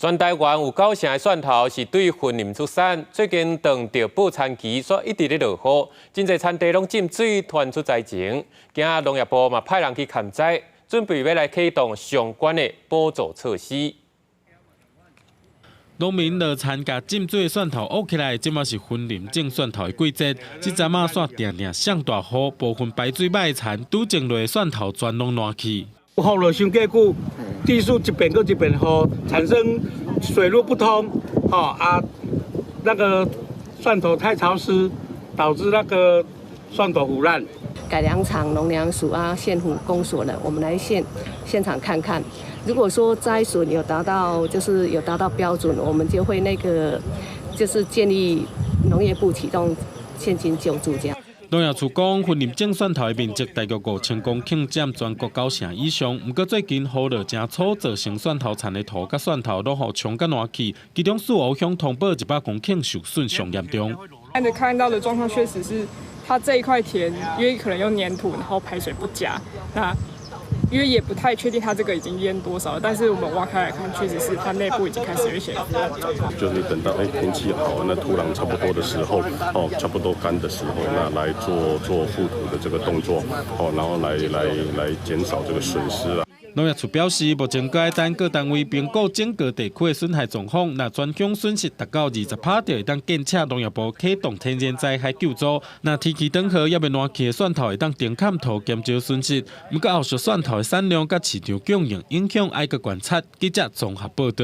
全台湾有9成的蒜头是对云林出产，最近当着捕餐期所一直咧落雨，真侪产地拢浸水，传出灾情。今仔农业部嘛派人去勘灾，准备要来启动相关的补助措施。 农民落田甲浸水的蒜头挖起来，即嘛是云林种蒜头的季节。即阵仔煞定定上大雨，部分排水歹的田拄种落的蒜头全拢烂去。雨落伤过久，地势一变过一变雨，产生水路不通，那个蒜头太潮湿，导致那个蒜头腐烂。 改良场、农粮署啊、县府公所呢，我们来现场看看。如果说栽损有达到标准，我们就会建议农业部启动现金救助这样。农业处讲，云林种蒜头的面积大约5000公顷，占全国9成以上。不过最近雨落真粗，造成蒜头田的土甲蒜头落雨冲甲烂去，其中四湖乡通报100公顷受损上严重。看到的状况确实是，它这一块田因为可能用粘土，然后排水不佳，那因为也不太确定它这个已经淹多少了，但是我们挖开来看，确实是它内部已经开始有一些腐烂状况。就是等到天气好，那土壤差不多的时候，差不多干的时候，那来做覆土的这个动作，然后来减少这个损失啦。 农业处表示，目前该等各单位评估整个地区的损害状况，若全乡损失达到20%，就会当建设农业部启动天然灾害救助。若天气转好，也未烂去的蒜头会当顶砍土减少损失。不过后续蒜头的产量甲市场供应影响，爱搁观察。记者综合报道。